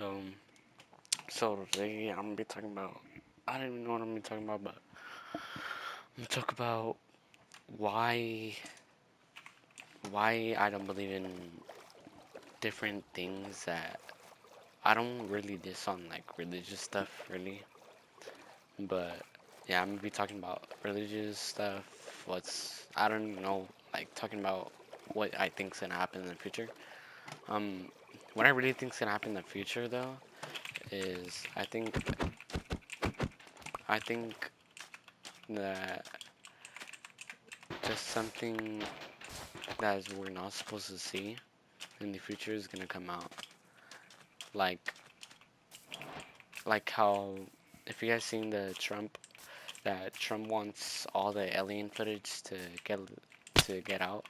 Um, so today I'm gonna be talking about. I don't even know what I'm gonna be talking about, but I'm gonna talk about why why I don't believe in different things that I don't really diss on like religious stuff really, but yeah, I'm gonna be talking about religious stuff. What's I don't know, like talking about what I think's gonna happen in the future. Um, what I really think's gonna happen in the future though is I think that just something that we're not supposed to see in the future is gonna come out. Like like how if you guys seen the Trump that Trump wants all the alien footage to get out.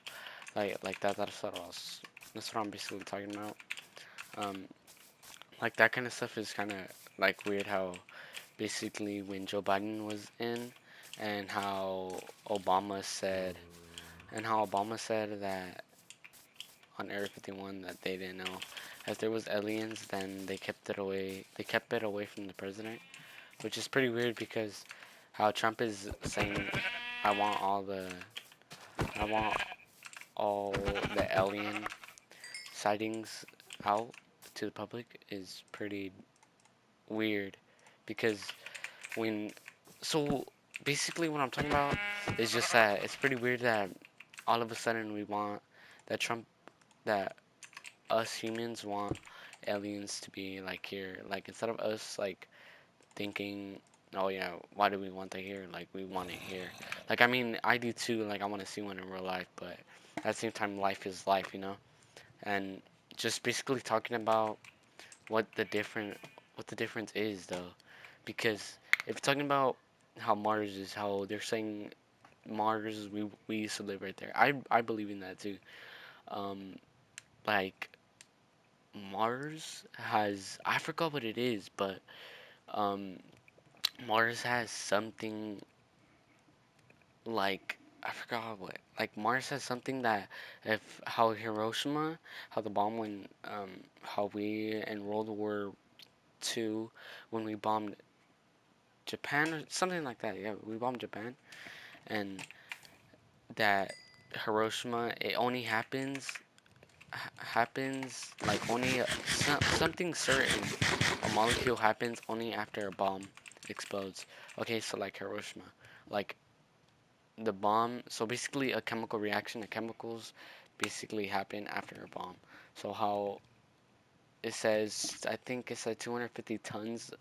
Like that's what I'm basically talking about. Um like that kind of stuff is kind of like weird how basically when Joe Biden was in and Obama said how Obama said that on Area 51 that they didn't know if there was aliens, then they kept it away from the president, which is pretty weird because how Trump is saying I want all the I want all the alien sightings out to the public is pretty weird because when so basically what I'm talking about is just that it's pretty weird that all of a sudden we want that Trump that us humans want aliens to be like here. Like instead of us like thinking, oh yeah, why do we want that here? Like we want it here. Like I mean, I do too. Like I want to see one in real life, but at the same time, life is life, you know. And just basically talking about what the different what the difference is though, because if you're talking about how Mars is, how they're saying Mars, we used to live right there. I believe in that too. Um, like Mars has I forgot what it is, but um, Mars has something like I forgot what like Mars has something that if how Hiroshima, how the bomb when how we in World War II when we bombed Japan or something like that. Yeah, we bombed Japan and that Hiroshima it only happens like only something certain a molecule happens only after a bomb explodes. Okay, so like Hiroshima, like the bomb. So basically, a chemical reaction. The chemicals basically happen after a bomb. So how it says, I think it said 250 tons,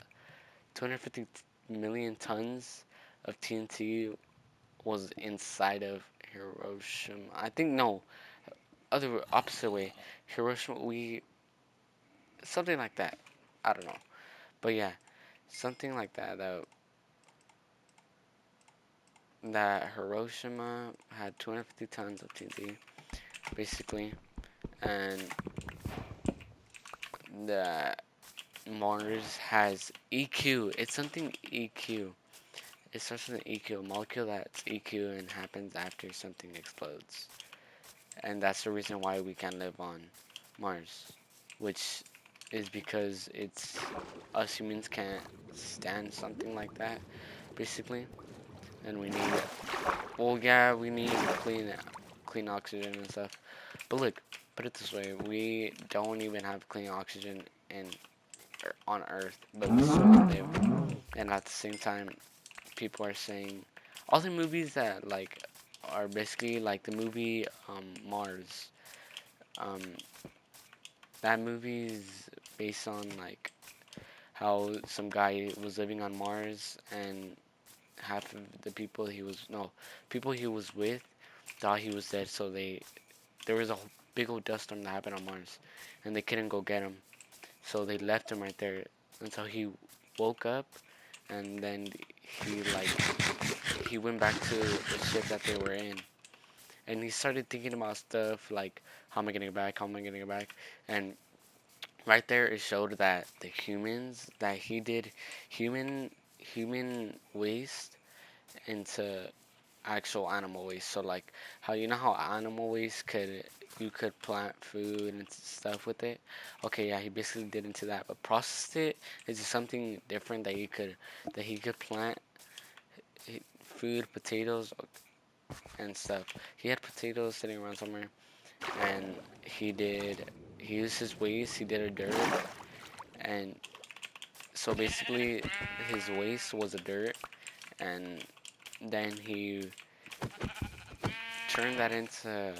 250 million tons of TNT was inside of Hiroshima. I think no, other opposite way. Hiroshima, we something like that. I don't know, but yeah, something like that. That Hiroshima had 250 tons of TNT, basically, and the Mars has EQ. It's something EQ. It starts with an EQ, a molecule that's EQ and happens after something explodes. And that's the reason why we can live on Mars, which is because it's us humans can't stand something like that, basically. And we need, well, yeah, we need clean oxygen and stuff. But look, put it this way: we don't even have clean oxygen in on Earth, but we still live. And at the same time, people are saying all the movies that like are basically like the movie Mars. Um, that movie is based on like how some guy was living on Mars and half of the people he was no people he was with thought he was dead, so there was a big old dust storm that happened on Mars, and they couldn't go get him, so they left him right there until he woke up, and then he like he went back to the ship that they were in, and he started thinking about stuff like how am I gonna get back, how am I gonna get back, and right there it showed that the humans that he did human waste into actual animal waste. So like how you know how animal waste could you could plant food and stuff with it. Okay, yeah, he basically did into that, but processed it is just something different that he could plant food, potatoes and stuff. He had potatoes sitting around somewhere, and he used his waste. He did a dirt, and so basically his waste was a dirt, and then he turned that into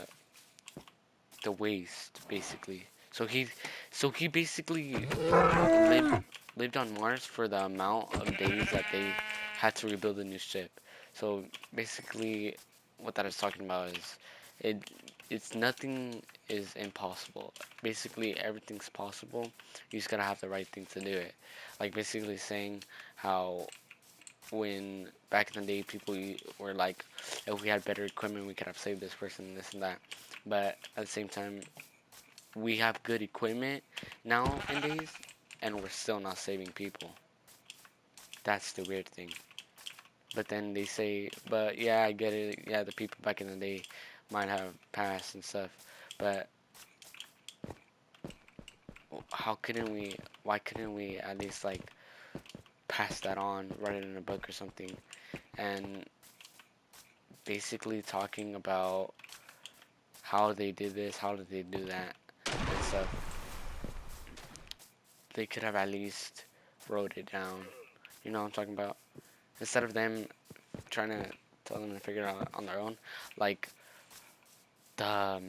the waste basically. So he basically lived lived on Mars for the amount of days that they had to rebuild a new ship. So basically, what that is talking about is it it's nothing is impossible. Basically, everything's possible. You just gotta have the right thing to do it. Like basically saying how when back in the day people were like, if we had better equipment, we could have saved this person, this and that. But at the same time, we have good equipment nowadays, and we're still not saving people. That's the weird thing. But then they say, but yeah, I get it. Yeah, the people back in the day might have passed and stuff. But how couldn't we? Why couldn't we at least like pass that on, write it in a book or something, and basically talking about how they did this, how did they do that, and stuff. They could have at least wrote it down. You know what I'm talking about? Instead of them trying to tell them to figure it out on their own. Like the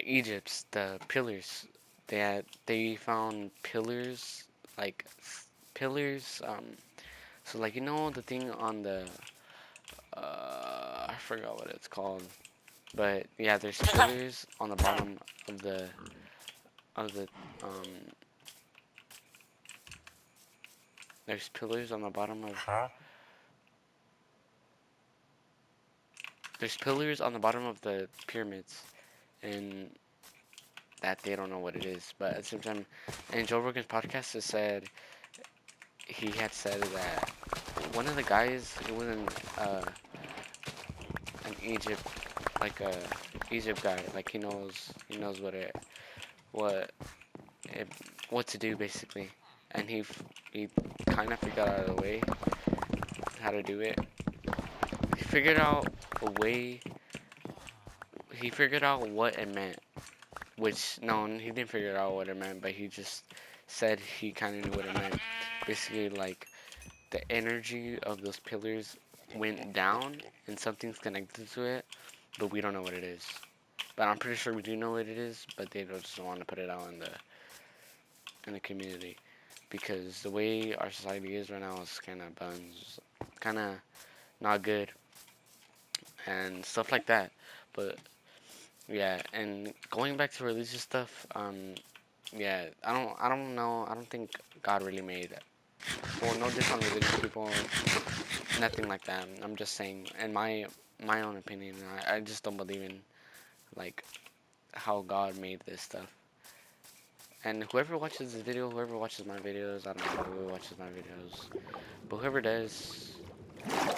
Egypts, the pillars. They found pillars like pillars. So like you know the thing on the I forgot what it's called, but yeah, there's pillars on the bottom of the um. There's pillars on the bottom of there's pillars on the bottom of the pyramids, and that they don't know what it is. But at the same time, in Joe Rogan's podcast, it said he had said that one of the guys, it was an Egypt, like a Egypt guy, like he knows what it, what to do basically, and he kind of figured out a way how to do it. He figured out a way. He figured out what it meant, which no, he didn't figure out what it meant, but he just said he kind of knew what it meant. Basically, like the energy of those pillars went down and something's connected to it, but we don't know what it is. But I'm pretty sure we do know what it is, but they don't just want to put it out in the community because the way our society is right now is kind of buns, kind of not good and stuff like that. But yeah, and going back to religious stuff, yeah, I don't know, I don't think God really made it. Well, no diss on religious people, nothing like that. I'm just saying, in my own opinion, I just don't believe in like how God made this stuff. And whoever watches this video, whoever watches my videos, I don't know who watches my videos, but whoever does,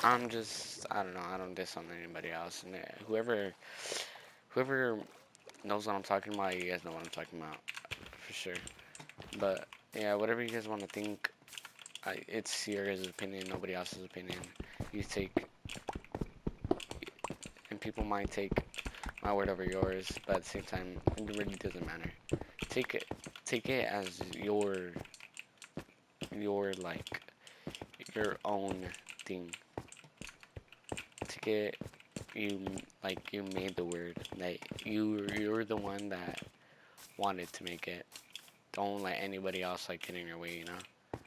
I don't know, I don't diss on anybody else. And whoever knows what I'm talking about, you guys know what I'm talking about for sure. But yeah, whatever you guys want to think, it's your guys' opinion, nobody else's opinion. You take, and people might take my word over yours, but at the same time, it really doesn't matter. Take it, take it as your like your own thing. Take it, you made the word. Like you're the one that wanted to make it. Don't let anybody else like get in your way, you know.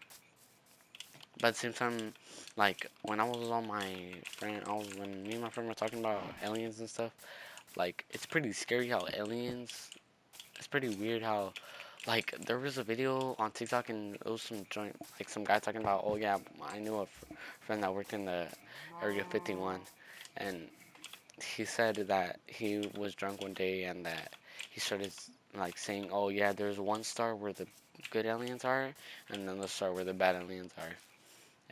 But at the same time, like when I was on my friend, when me and my friend were talking about aliens and stuff. Like it's pretty scary how aliens. It's pretty weird how, like there was a video on TikTok and it was some joint, like some guy talking about, oh yeah, I knew a friend that worked in the Area 51, and he said that he was drunk one day and that he started like saying, oh yeah, there's one star where the good aliens are, and then the star where the bad aliens are,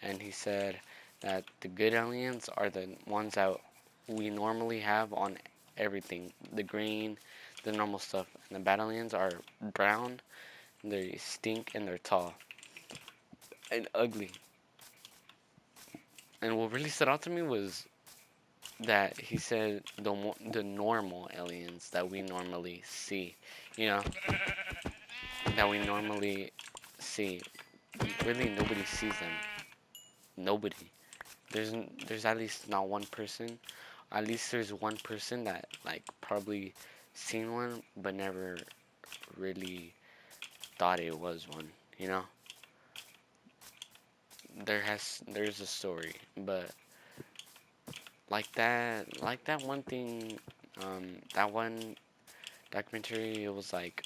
and he said that the good aliens are the ones out we normally have on everything. The green, the normal stuff. And the battle aliens are brown, they stink, and they're tall and ugly. And what really stood out to me was that he said the normal aliens that we normally see, you know, that we normally see. Really, nobody sees them. Nobody. There's at least not one person. At least there's one person that like probably seen one, but never really thought it was one. You know, there's a story, but like that one thing, that one documentary, it was like,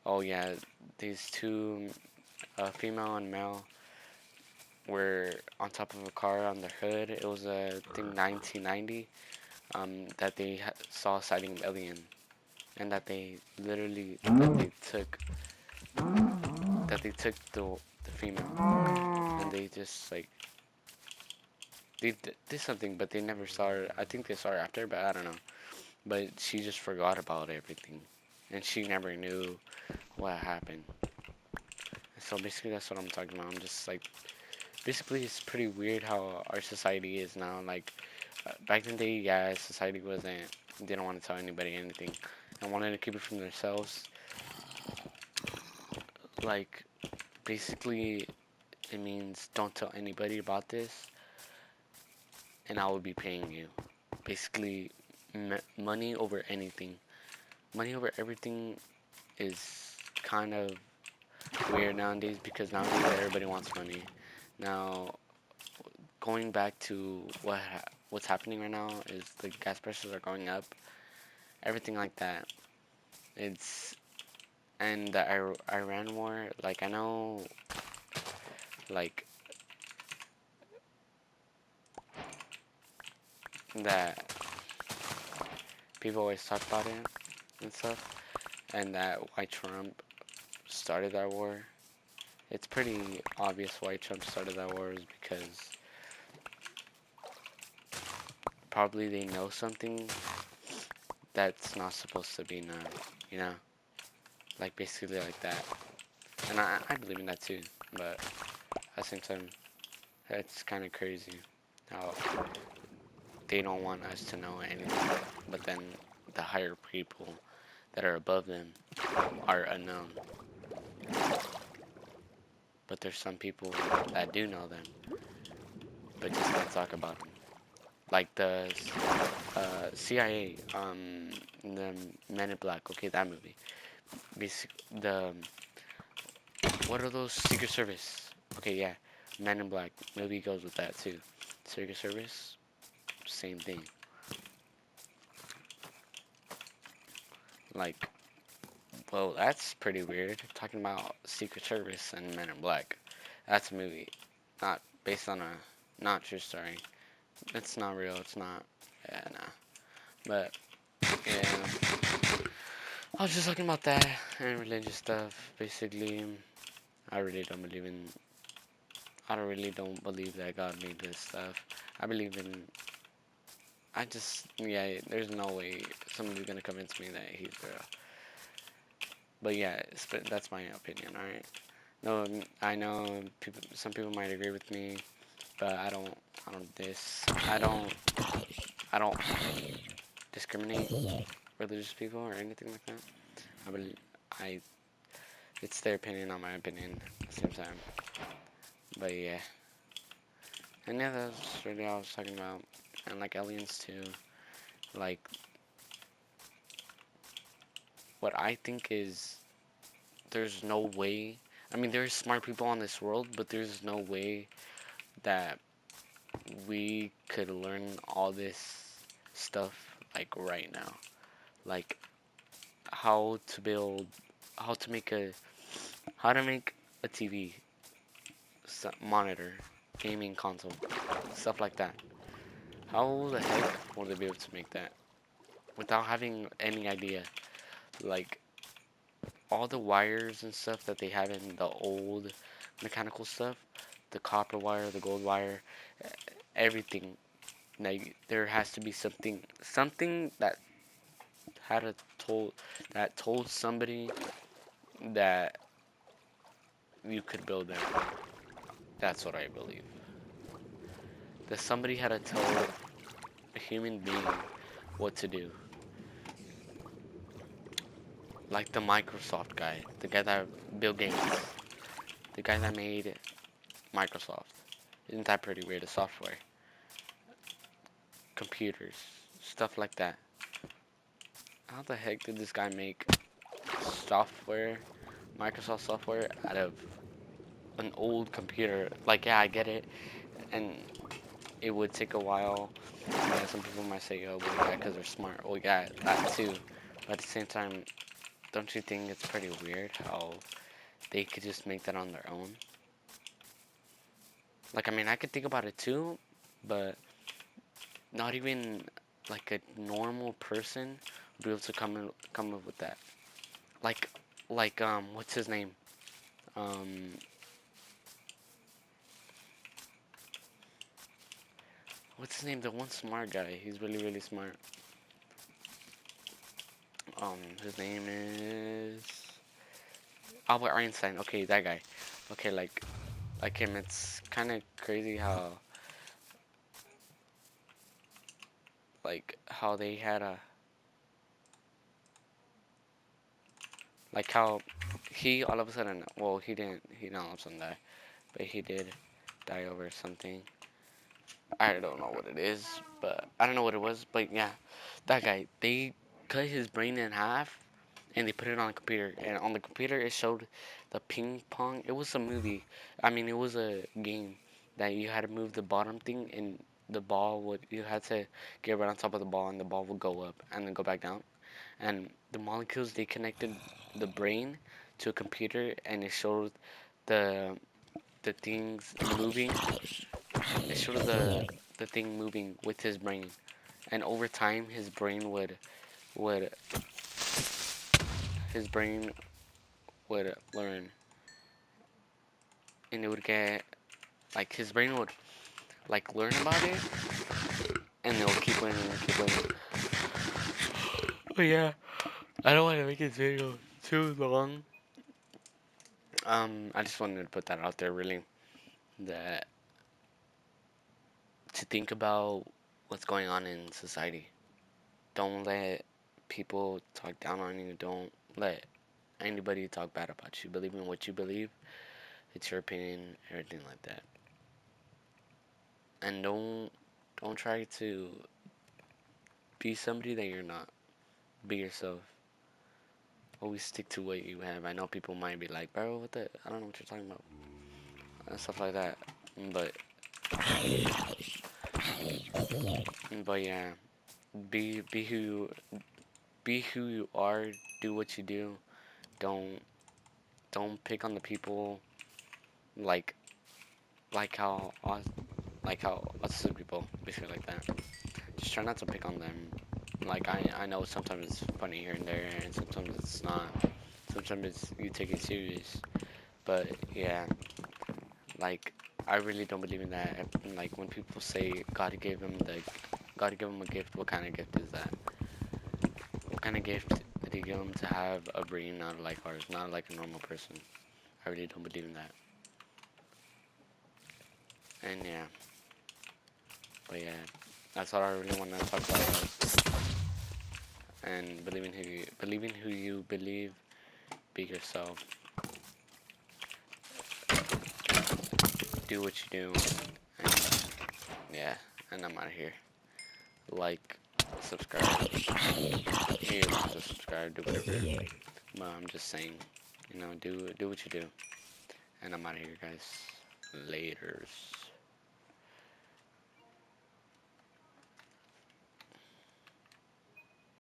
oh yeah, these two, female and male, were on top of a car on the hood. It was a thing 1990, that they saw a sighting of alien, and that they literally that they took the female, and they just like they did something, but they never saw her. I think they saw her after, but I don't know. But she just forgot about everything, and she never knew what happened. So basically, that's what I'm talking about. I'm just like, basically, it's pretty weird how our society is now. Like, back in the day, yeah, society wasn't, didn't want to tell anybody anything and wanted to keep it from themselves. Like, basically, it means don't tell anybody about this, and I will be paying you. Basically, money over anything. Money over everything is kind of weird nowadays because nowadays everybody wants money. Now, going back to what's happening right now is the gas prices are going up, everything like that. It's and the Iran war. Like I know, like that people always talk about it and stuff, and that why Trump started that war. It's pretty obvious why Trump started that war is because probably they know something that's not supposed to be known, you know? Like basically like that. And I believe in that too, but at the same time, it's kind of crazy how they don't want us to know anything, but then the higher people that are above them are unknown. But there's some people that do know them, but just don't talk about them. Like the CIA, the Men in Black. Okay, that movie. Basic the what are those Secret Service? Okay, yeah, Men in Black. Movie goes with that too. Secret Service, same thing. Like, well, that's pretty weird. Talking about Secret Service and Men in Black. That's a movie, not based on a not true story. It's not real. It's not. Yeah, nah. But yeah, I was just talking about that and religious stuff. Basically, I really don't believe in. I don't really don't believe that God made this stuff. I believe in. I just yeah. There's no way somebody's gonna convince me that he's real. But yeah, that's my opinion. All right. No, I know people. Some people might agree with me, but I don't. I don't this. I don't. I don't discriminate religious people or anything like that. I believe. I. It's their opinion, not my opinion. At the same time. But yeah. And yeah, that's really all I was talking about. And like aliens too. Like what I think is there's no way. I mean, there's smart people on this world, but there's no way that we could learn all this stuff like right now. Like how to build, how to make a, how to make a TV monitor, gaming console, stuff like that. How the heck will they be able to make that without having any idea? Like all the wires and stuff that they have in the old mechanical stuff, the copper wire, the gold wire, everything. Like there has to be something that had a told that told somebody that you could build it. That's what I believe. That somebody had to tell a human being what to do. Like the Microsoft guy, the guy that Bill Gates, the guy that made Microsoft. Isn't that pretty weird? The software, computers, stuff like that. How the heck did this guy make software, Microsoft software, out of an old computer? Like, yeah, I get it, and it would take a while. Yeah, some people might say, "Oh, well, yeah, because they're smart." Well, yeah, that too. But at the same time, don't you think it's pretty weird how they could just make that on their own? Like, I mean, I could think about it too, but not even like a normal person would be able to come up with that. Like, what's his name? Um, what's his name? The one smart guy. He's really smart. His name is Albert Einstein. Okay, that guy. Okay, like him. It's kind of crazy how how they had a how he all of a sudden, well, he didn't all of a sudden die, but he did die over something. I don't know what it is, but I don't know what it was, but yeah, that guy, they cut his brain in half and they put it on a computer, and on the computer it showed the ping pong. It was a movie. I mean, it was a game that you had to move the bottom thing, and the ball would you had to get right on top of the ball, and the ball would go up and then go back down. And the molecules, they connected the brain to a computer, and it showed the the things moving. It showed the thing moving with his brain, and over time would his brain would learn, and it would get his brain would learn about it, and it will keep learning and keep learning. But yeah, I don't want to make this video too long. I just wanted to put that out there, really, that to think about what's going on in society. Don't let people talk down on you. Don't let anybody talk bad about you. Believe in what you believe. It's your opinion, everything like that. And don't try to be somebody that you're not. Be yourself. Always stick to what you have. I know people might be like, bro, what the? I don't know what you're talking about, and stuff like that. But yeah, be who be who you are. Do what you do. Don't don't pick on the people like how autistic people basically like that. Just try not to pick on them. Like I know sometimes it's funny here and there, and sometimes it's not. Sometimes you take it serious. But yeah, like I really don't believe in that. Like when people say God gave him a gift, what kind of gift is that? What kind of gift did he give him to have a brain not like ours, not like a normal person? I really don't believe in that. And yeah, but yeah, that's all I really want to talk about. And believe in who you believe. Be yourself. Do what you do. And yeah, and I'm out of here. Like, subscribe. You don't have to subscribe. Do whatever. But I'm just saying, do what you do. And I'm out of here, guys. Laters.